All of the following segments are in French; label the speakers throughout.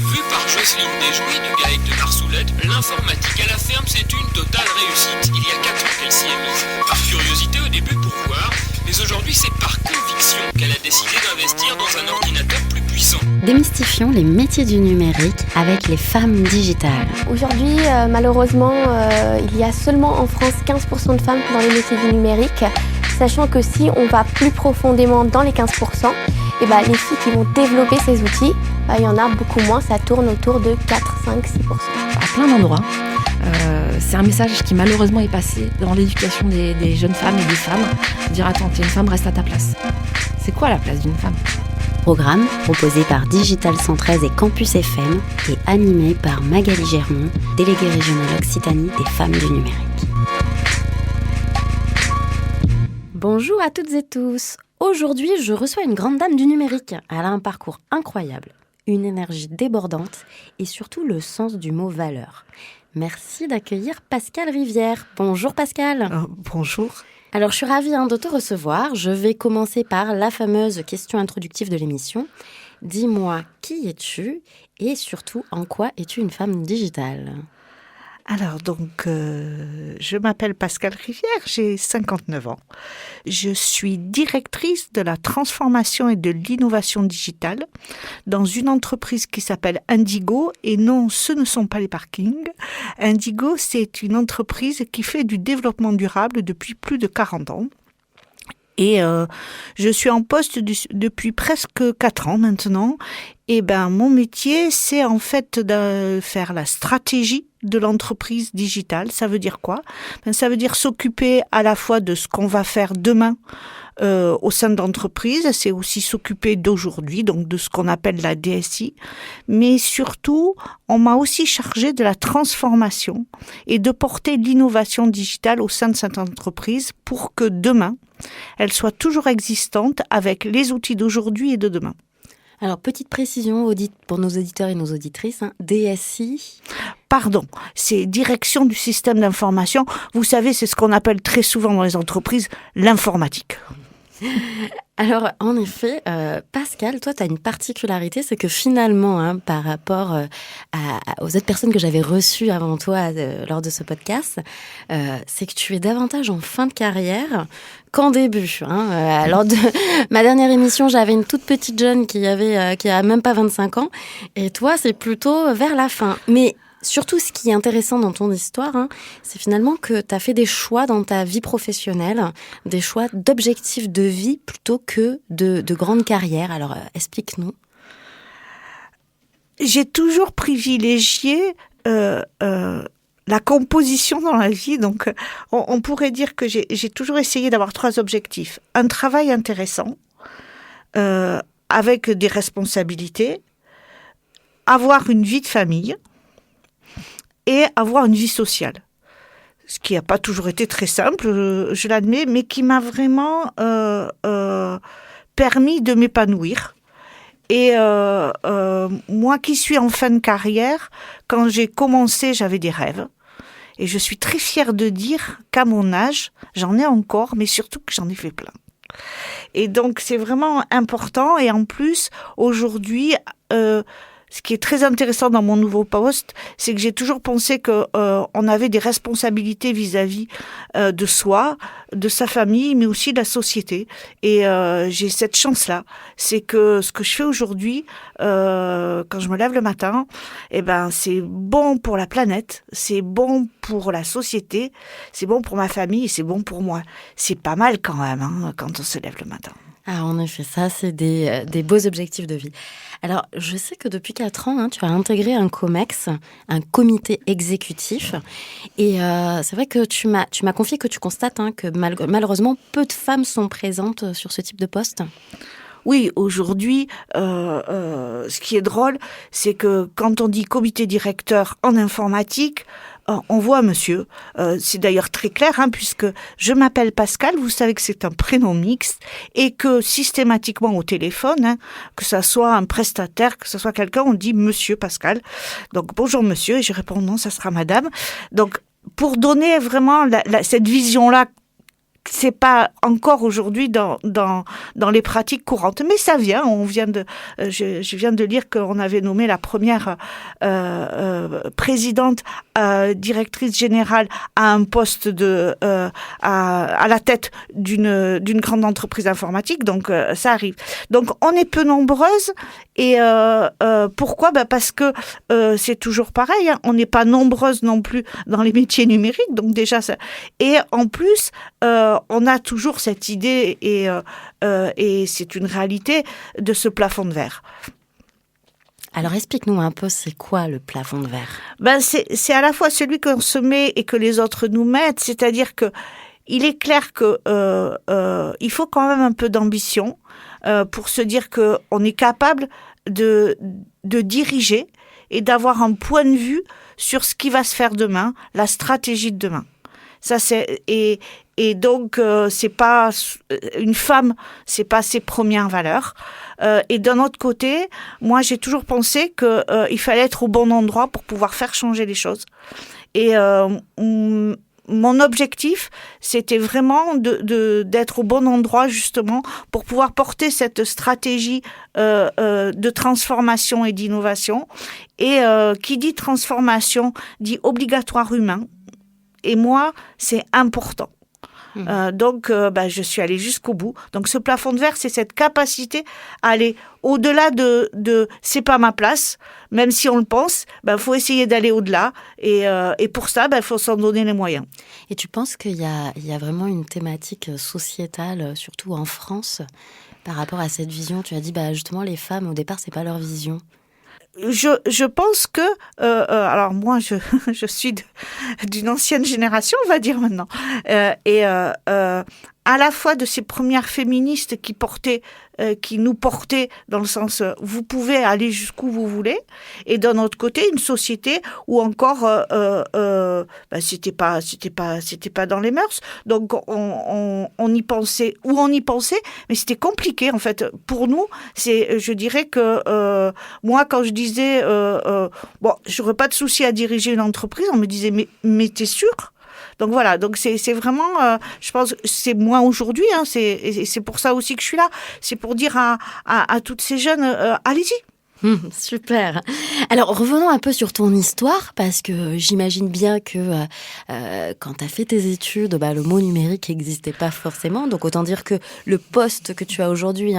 Speaker 1: Vu par Jocelyne Desjouy de Gaëc de Marsoulette, l'informatique à la ferme c'est une totale réussite. Il y a 4 ans qu'elle s'y est mise. Par curiosité au début pour voir, mais aujourd'hui c'est par conviction qu'elle a décidé d'investir dans un ordinateur plus puissant.
Speaker 2: Démystifions les métiers du numérique avec les femmes digitales.
Speaker 3: Aujourd'hui, malheureusement, il y a seulement en France 15% de femmes dans les métiers du numérique, sachant que si on va plus profondément dans les 15%, les filles qui vont développer ces outils, il y en a beaucoup moins, ça tourne autour de 4, 5, 6%.
Speaker 4: À plein d'endroits. C'est un message qui malheureusement est passé dans l'éducation des jeunes femmes et des femmes. Dire attends, t'es une femme, reste à ta place. C'est quoi la place d'une femme ?
Speaker 2: Programme proposé par Digital 113 et Campus FM et animé par Magali Germont, déléguée régionale Occitanie des femmes du numérique. Bonjour à toutes et tous. Aujourd'hui, je reçois une grande dame du numérique. Elle a un parcours incroyable, une énergie débordante et surtout le sens du mot valeur. Merci d'accueillir Pascale Rivière. Bonjour Pascale.
Speaker 5: Bonjour.
Speaker 2: Alors, je suis ravie de te recevoir. Je vais commencer par la fameuse question introductive de l'émission. Dis-moi, qui es-tu et surtout, en quoi es-tu une femme digitale ?
Speaker 5: Alors, je m'appelle Pascale Rivière, j'ai 59 ans. Je suis directrice de la transformation et de l'innovation digitale dans une entreprise qui s'appelle Indigo. Et non, ce ne sont pas les parkings. Indigo, c'est une entreprise qui fait du développement durable depuis plus de 40 ans. Et je suis en poste depuis presque 4 ans maintenant. Et mon métier, c'est en fait de faire la stratégie de l'entreprise digitale. Ça veut dire quoi ? Ça veut dire s'occuper à la fois de ce qu'on va faire demain au sein de l'entreprise. C'est aussi s'occuper d'aujourd'hui, donc de ce qu'on appelle la DSI. Mais surtout, on m'a aussi chargé de la transformation et de porter l'innovation digitale au sein de cette entreprise pour que demain, elle soit toujours existante avec les outils d'aujourd'hui et de demain.
Speaker 2: Alors, petite précision pour nos auditeurs et nos auditrices, DSI.
Speaker 5: Pardon, c'est direction du système d'information. Vous savez, c'est ce qu'on appelle très souvent dans les entreprises l'informatique.
Speaker 2: Alors, en effet, Pascale, toi, tu as une particularité, c'est que finalement, par rapport aux autres personnes que j'avais reçues avant toi lors de ce podcast, c'est que tu es davantage en fin de carrière qu'en début. Lors de ma dernière émission, j'avais une toute petite jeune qui a même pas 25 ans, et toi, c'est plutôt vers la fin. Mais surtout, ce qui est intéressant dans ton histoire, c'est finalement que tu as fait des choix dans ta vie professionnelle, des choix d'objectifs de vie plutôt que de grande carrière. Alors, explique-nous.
Speaker 5: J'ai toujours privilégié la composition dans la vie. Donc, on pourrait dire que j'ai toujours essayé d'avoir 3 objectifs. Un travail intéressant, avec des responsabilités, avoir une vie de famille, et avoir une vie sociale. Ce qui n'a pas toujours été très simple, je l'admets, mais qui m'a vraiment permis de m'épanouir. Et moi qui suis en fin de carrière, quand j'ai commencé, j'avais des rêves. Et je suis très fière de dire qu'à mon âge, j'en ai encore, mais surtout que j'en ai fait plein. Et donc, c'est vraiment important. Et en plus, aujourd'hui, ce qui est très intéressant dans mon nouveau poste, c'est que j'ai toujours pensé qu'on avait des responsabilités vis-à-vis de soi, de sa famille, mais aussi de la société. Et j'ai cette chance-là. C'est que ce que je fais aujourd'hui, quand je me lève le matin, c'est bon pour la planète, c'est bon pour la société, c'est bon pour ma famille et c'est bon pour moi. C'est pas mal quand même, quand on se lève le matin.
Speaker 2: Ah, en effet, ça, c'est des beaux objectifs de vie. Alors, je sais que depuis 4 ans, tu as intégré un COMEX, un comité exécutif. Et c'est vrai que tu m'as confié que tu constates que malheureusement, peu de femmes sont présentes sur ce type de poste.
Speaker 5: Oui, aujourd'hui, ce qui est drôle, c'est que quand on dit comité directeur en informatique, on voit monsieur. C'est d'ailleurs très clair, puisque je m'appelle Pascale, vous savez que c'est un prénom mixte, et que systématiquement au téléphone, que ça soit un prestataire, que ce soit quelqu'un, on dit monsieur Pascale. Donc bonjour monsieur, et je réponds non, ça sera madame. Donc pour donner vraiment cette vision-là, c'est pas encore aujourd'hui dans les pratiques courantes, mais ça vient. Je viens de lire qu'on avait nommé la première présidente directrice générale à un poste à la tête d'une grande entreprise informatique. Donc ça arrive. Donc on est peu nombreuses et pourquoi ? Parce que c'est toujours pareil. Hein, on n'est pas nombreuses non plus dans les métiers numériques. Donc déjà ça. Et en plus on a toujours cette idée et c'est une réalité de ce plafond de verre.
Speaker 2: Alors explique-nous un peu, c'est quoi le plafond de verre ?
Speaker 5: C'est à la fois celui qu'on se met et que les autres nous mettent, c'est-à-dire que il est clair que il faut quand même un peu d'ambition pour se dire que on est capable de diriger et d'avoir un point de vue sur ce qui va se faire demain, la stratégie de demain. Ça et donc c'est pas une femme, c'est pas ses premières valeurs. Et d'un autre côté, moi j'ai toujours pensé que il fallait être au bon endroit pour pouvoir faire changer les choses. Et mon objectif, c'était vraiment d'être au bon endroit justement pour pouvoir porter cette stratégie de transformation et d'innovation. Et qui dit transformation dit obligatoire humain. Et moi, c'est important. Donc, je suis allée jusqu'au bout. Donc, ce plafond de verre, c'est cette capacité à aller au-delà de c'est pas ma place, même si on le pense. Faut essayer d'aller au-delà. Et pour ça, faut s'en donner les moyens.
Speaker 2: Et tu penses qu'il y a vraiment une thématique sociétale, surtout en France, par rapport à cette vision ? Tu as dit, justement, les femmes, au départ, c'est pas leur vision.
Speaker 5: Je pense que alors moi je suis d'une ancienne génération, on va dire maintenant, et à la fois de ces premières féministes qui nous portaient dans le sens vous pouvez aller jusqu'où vous voulez, et d'un autre côté une société où encore c'était pas dans les mœurs, donc on y pensait, mais c'était compliqué en fait pour nous. Je dirais que moi quand je disais j'aurais pas de souci à diriger une entreprise, on me disait mais t'es sûr ? Donc voilà, donc c'est vraiment, je pense, c'est moi aujourd'hui, hein, c'est pour ça aussi que je suis là, c'est pour dire à toutes ces jeunes, allez-y.
Speaker 2: Super. Alors, revenons un peu sur ton histoire, parce que j'imagine bien que quand tu as fait tes études, le mot numérique n'existait pas forcément. Donc, autant dire que le poste que tu as aujourd'hui,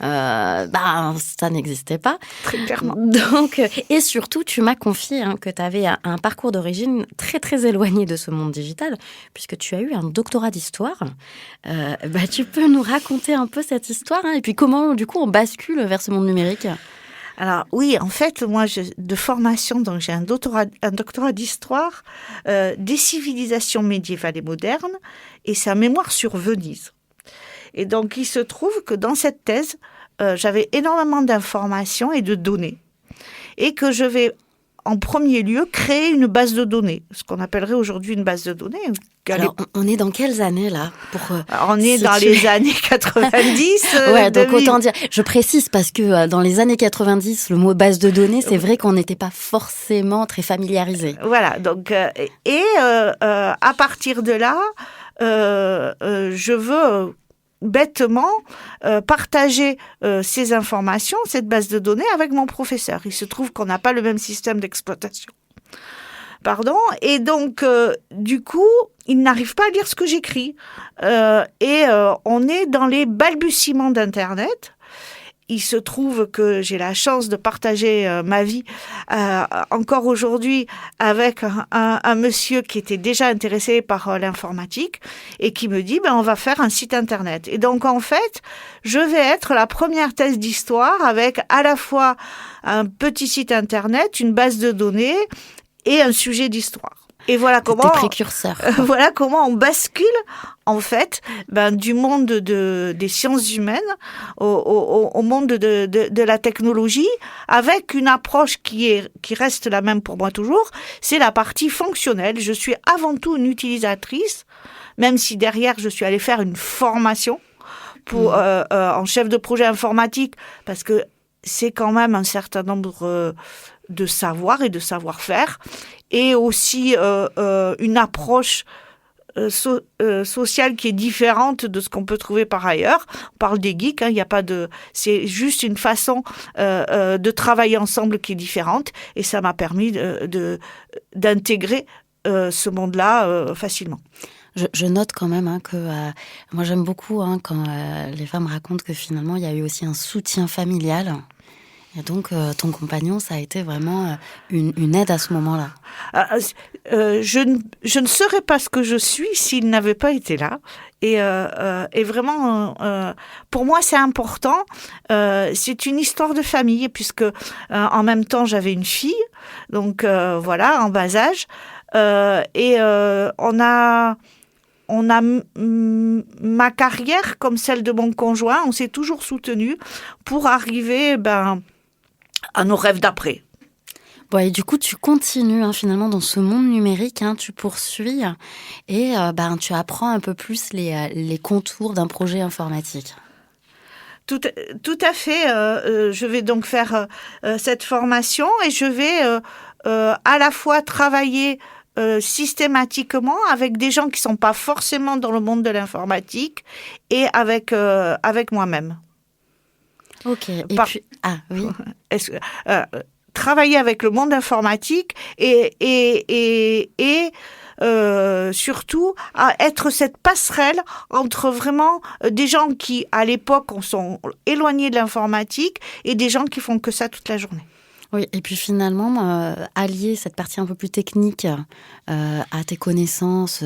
Speaker 2: ça n'existait pas.
Speaker 5: Très clairement.
Speaker 2: Donc, et surtout, tu m'as confié que tu avais un parcours d'origine très, très éloigné de ce monde digital, puisque tu as eu un doctorat d'histoire. Tu peux nous raconter un peu cette histoire, et puis comment, du coup, on bascule vers ce monde numérique ?
Speaker 5: Alors oui, en fait, moi, de formation, donc j'ai un doctorat d'histoire des civilisations médiévales et modernes, et c'est un mémoire sur Venise. Et donc, il se trouve que dans cette thèse, j'avais énormément d'informations et de données, et que je vais en premier lieu créer une base de données, ce qu'on appellerait aujourd'hui une base de données.
Speaker 2: Alors, on est dans quelles années, là
Speaker 5: on est dans les années 90.
Speaker 2: Ouais, donc autant dire, je précise parce que dans les années 90, le mot base de données, c'est vrai qu'on n'était pas forcément très familiarisé.
Speaker 5: Voilà, donc, à partir de là, je veux bêtement partager ces informations, cette base de données avec mon professeur. Il se trouve qu'on n'a pas le même système d'exploitation. Et donc, du coup, il n'arrive pas à lire ce que j'écris. On est dans les balbutiements d'Internet. Il se trouve que j'ai la chance de partager ma vie encore aujourd'hui avec un monsieur qui était déjà intéressé par l'informatique et qui me dit on va faire un site Internet. Et donc, en fait, je vais être la première thèse d'histoire avec à la fois un petit site Internet, une base de données et un sujet d'histoire. Et voilà comment, voilà comment on bascule en fait du monde des sciences humaines au monde de la technologie, avec une approche qui reste la même pour moi toujours, c'est la partie fonctionnelle. Je suis avant tout une utilisatrice, même si derrière je suis allée faire une formation en chef de projet informatique, parce que c'est quand même un certain nombre de savoir et de savoir-faire, et aussi une approche sociale qui est différente de ce qu'on peut trouver par ailleurs. On parle des geeks, il y a pas de, c'est juste une façon de travailler ensemble qui est différente, et ça m'a permis d'intégrer ce monde-là facilement.
Speaker 2: Je note quand même que moi j'aime beaucoup quand les femmes racontent que finalement il y a eu aussi un soutien familial. Et donc ton compagnon, ça a été vraiment une aide à ce moment-là.
Speaker 5: Je ne serais pas ce que je suis s'il n'avait pas été là. Et vraiment, pour moi, c'est important. C'est une histoire de famille, puisque en même temps, j'avais une fille, donc voilà, en bas âge. On a ma carrière comme celle de mon conjoint, on s'est toujours soutenus pour arriver à nos rêves d'après.
Speaker 2: Bon, et du coup, tu continues finalement dans ce monde numérique, tu poursuis et tu apprends un peu plus les contours d'un projet informatique.
Speaker 5: Tout à fait. Je vais donc faire cette formation et je vais à la fois travailler systématiquement avec des gens qui sont pas forcément dans le monde de l'informatique et avec moi-même.
Speaker 2: Ok. Et puis oui.
Speaker 5: Travailler avec le monde informatique et surtout à être cette passerelle entre vraiment des gens qui à l'époque sont éloignés de l'informatique et des gens qui font que ça toute la journée.
Speaker 2: Oui, et puis finalement, allier cette partie un peu plus technique à tes connaissances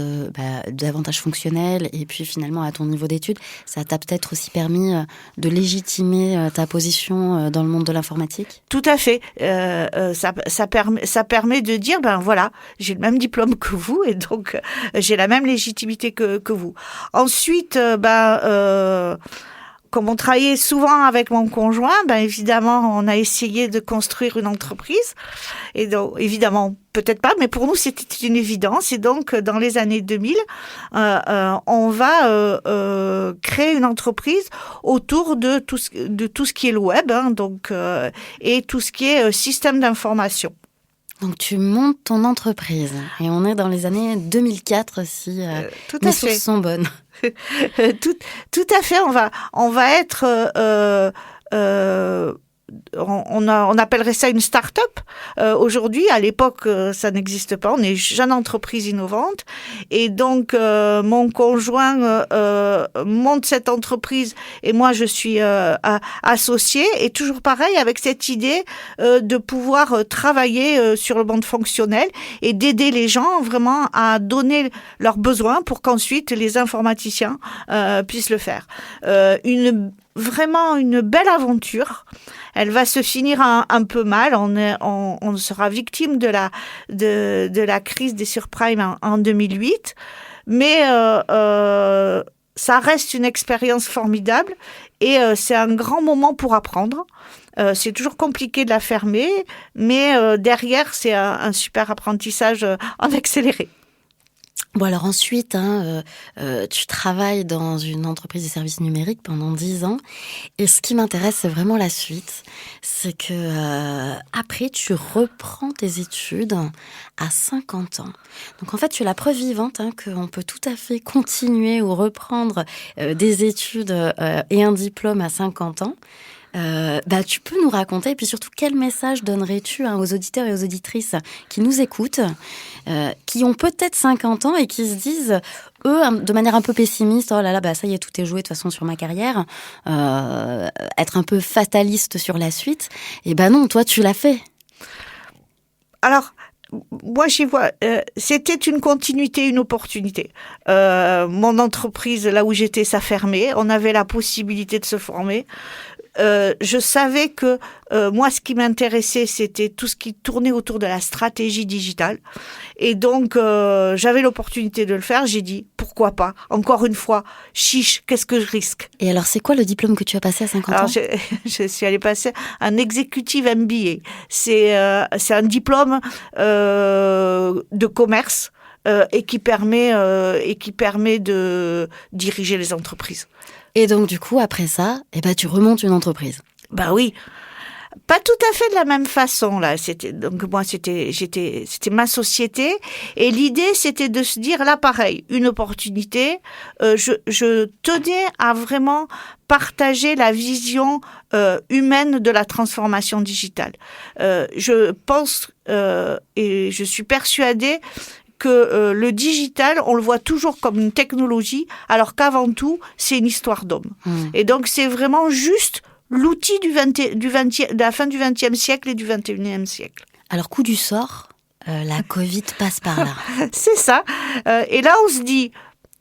Speaker 2: davantage fonctionnelles et puis finalement à ton niveau d'études, ça t'a peut-être aussi permis de légitimer ta position dans le monde de l'informatique ?
Speaker 5: Tout à fait. Ça permet de dire, voilà, j'ai le même diplôme que vous et donc j'ai la même légitimité que vous. Ensuite, comme on travaillait souvent avec mon conjoint, évidemment, on a essayé de construire une entreprise. Et donc, évidemment, peut-être pas, mais pour nous, c'était une évidence. Et donc, dans les années 2000, on va créer une entreprise autour de tout ce qui est le web, et tout ce qui est système d'information.
Speaker 2: Donc, tu montes ton entreprise. Et on est dans les années 2004, si mes sources sont bonnes.
Speaker 5: Tout à fait. On va être on appellerait ça une start-up. Aujourd'hui, à l'époque, ça n'existe pas. On est jeune entreprise innovante. Et donc, mon conjoint monte cette entreprise et moi, je suis associée. Et toujours pareil, avec cette idée de pouvoir travailler sur le monde fonctionnel et d'aider les gens vraiment à donner leurs besoins pour qu'ensuite les informaticiens puissent le faire. Vraiment une belle aventure. Elle va se finir un peu mal. On sera victime de la crise des subprimes en 2008. Mais ça reste une expérience formidable et c'est un grand moment pour apprendre. C'est toujours compliqué de la fermer, mais derrière, c'est un super apprentissage en accéléré.
Speaker 2: Bon, alors ensuite, tu travailles dans une entreprise de services numériques pendant 10 ans. Et ce qui m'intéresse, c'est vraiment la suite. C'est que après, tu reprends tes études à 50 ans. Donc en fait, tu es la preuve vivante qu'on peut tout à fait continuer ou reprendre des études et un diplôme à 50 ans. Tu peux nous raconter, et puis surtout, quel message donnerais-tu aux auditeurs et aux auditrices qui nous écoutent, qui ont peut-être 50 ans et qui se disent, eux, de manière un peu pessimiste, oh là là, ça y est, tout est joué de toute façon sur ma carrière, être un peu fataliste sur la suite. Et non, toi, tu l'as fait.
Speaker 5: Alors, moi, j'y vois, c'était une continuité, une opportunité. Mon entreprise, là où j'étais, ça fermait. On avait la possibilité de se former. Je savais que moi, ce qui m'intéressait, c'était tout ce qui tournait autour de la stratégie digitale. Et donc, j'avais l'opportunité de le faire. J'ai dit, pourquoi pas ? Encore une fois, chiche, qu'est-ce que je risque ?
Speaker 2: Et alors, c'est quoi le diplôme que tu as passé à 50 ans ?
Speaker 5: Je suis allée passer un executive MBA. C'est un diplôme de commerce et qui permet de diriger les entreprises.
Speaker 2: Et donc, du coup, après ça, tu remontes une entreprise.
Speaker 5: Oui. Pas tout à fait de la même façon là. C'était ma société et l'idée c'était de se dire là pareil, une opportunité. Je tenais à vraiment partager la vision humaine de la transformation digitale. Je pense et je suis persuadée que le digital, on le voit toujours comme une technologie, alors qu'avant tout, c'est une histoire d'homme. Et donc, c'est vraiment juste l'outil de la fin du XXe siècle et du XXIe siècle.
Speaker 2: Alors, coup du sort, la Covid passe par là.
Speaker 5: C'est ça. Et là, on se dit,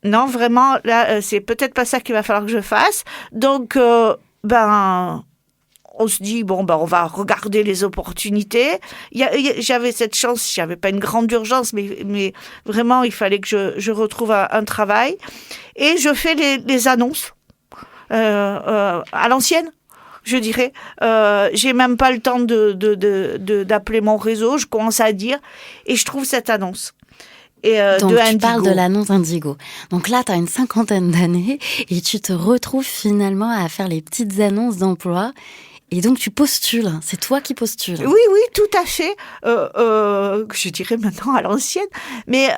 Speaker 5: non, vraiment, là, c'est peut-être pas ça qu'il va falloir que je fasse. Donc, on se dit, on va regarder les opportunités. J'avais cette chance, j'avais pas une grande urgence, mais vraiment, il fallait que je retrouve un travail. Et je fais les annonces à l'ancienne, je dirais. J'ai même pas le temps d'appeler mon réseau, je commence à dire, et je trouve cette annonce.
Speaker 2: Donc, tu parles de l'annonce Indigo. Donc là, tu as une 50aine d'années et tu te retrouves finalement à faire les petites annonces d'emploi. Et donc, tu postules. C'est toi qui postules.
Speaker 5: Oui, tout à fait. Je dirais maintenant à l'ancienne. Mais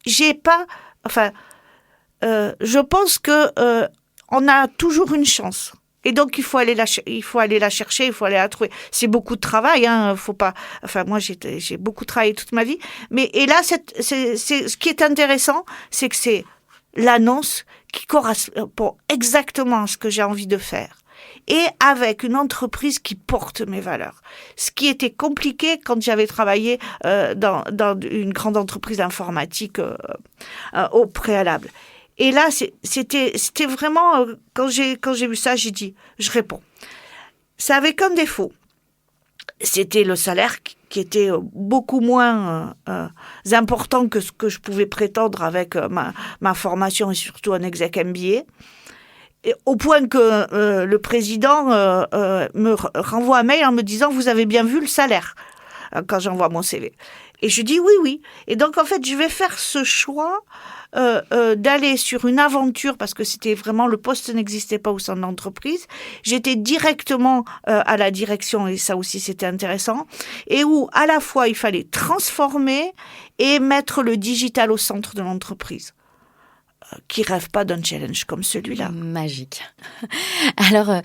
Speaker 5: j'ai pas... Enfin, je pense que on a toujours une chance. Et donc, il faut aller la chercher, il faut aller la trouver. C'est beaucoup de travail, hein. Faut pas. Enfin, moi, j'ai beaucoup travaillé toute ma vie. Et là, ce qui est intéressant, c'est que c'est l'annonce qui correspond exactement à ce que j'ai envie de faire. Et avec une entreprise qui porte mes valeurs. Ce qui était compliqué quand j'avais travaillé dans une grande entreprise informatique au préalable. Et là, c'était vraiment, quand j'ai vu ça, j'ai dit, je réponds. Ça avait qu'un défaut. C'était le salaire qui était beaucoup moins important que ce que je pouvais prétendre avec ma formation et surtout un exec MBA. Et au point que le président me renvoie un mail en me disant « Vous avez bien vu le salaire ?» quand j'envoie mon CV. Et je dis oui. Et donc, en fait, je vais faire ce choix d'aller sur une aventure, parce que c'était vraiment, le poste n'existait pas au sein de l'entreprise. J'étais directement à la direction, et ça aussi, c'était intéressant. Et où, à la fois, il fallait transformer et mettre le digital au centre de l'entreprise. Qui rêve pas d'un challenge comme celui-là.
Speaker 2: Magique. Alors,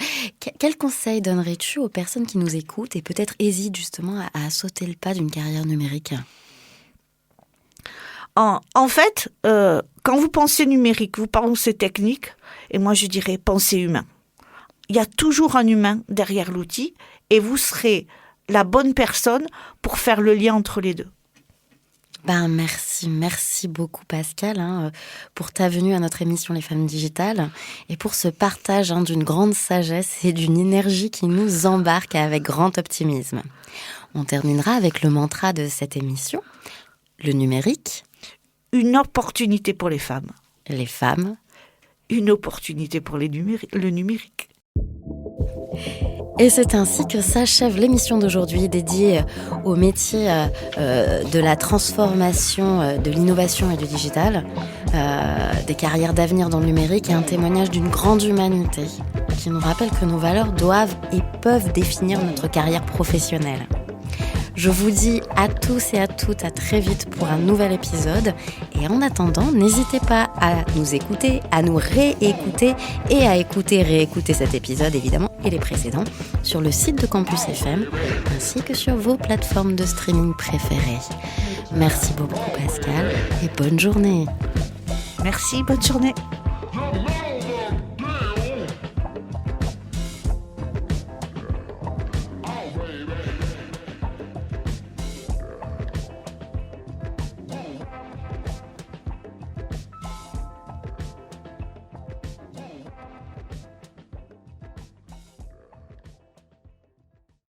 Speaker 2: quel conseil donnerais-tu aux personnes qui nous écoutent et peut-être hésitent justement à sauter le pas d'une carrière numérique ?
Speaker 5: En fait, quand vous pensez numérique, vous pensez technique, et moi je dirais pensez humain. Il y a toujours un humain derrière l'outil, et vous serez la bonne personne pour faire le lien entre les deux.
Speaker 2: Merci beaucoup Pascale pour ta venue à notre émission Les Femmes Digitales et pour ce partage d'une grande sagesse et d'une énergie qui nous embarque avec grand optimisme. On terminera avec le mantra de cette émission, le numérique.
Speaker 5: Une opportunité pour les femmes.
Speaker 2: Les femmes.
Speaker 5: Une opportunité pour le numérique.
Speaker 2: Et c'est ainsi que s'achève l'émission d'aujourd'hui dédiée au métier de la transformation, de l'innovation et du digital, des carrières d'avenir dans le numérique et un témoignage d'une grande humanité qui nous rappelle que nos valeurs doivent et peuvent définir notre carrière professionnelle. Je vous dis à tous et à toutes à très vite pour un nouvel épisode. Et en attendant, n'hésitez pas à nous écouter, à nous réécouter et à réécouter cet épisode évidemment et les précédents sur le site de Campus FM ainsi que sur vos plateformes de streaming préférées. Merci beaucoup Pascale et bonne journée.
Speaker 5: Merci, bonne journée.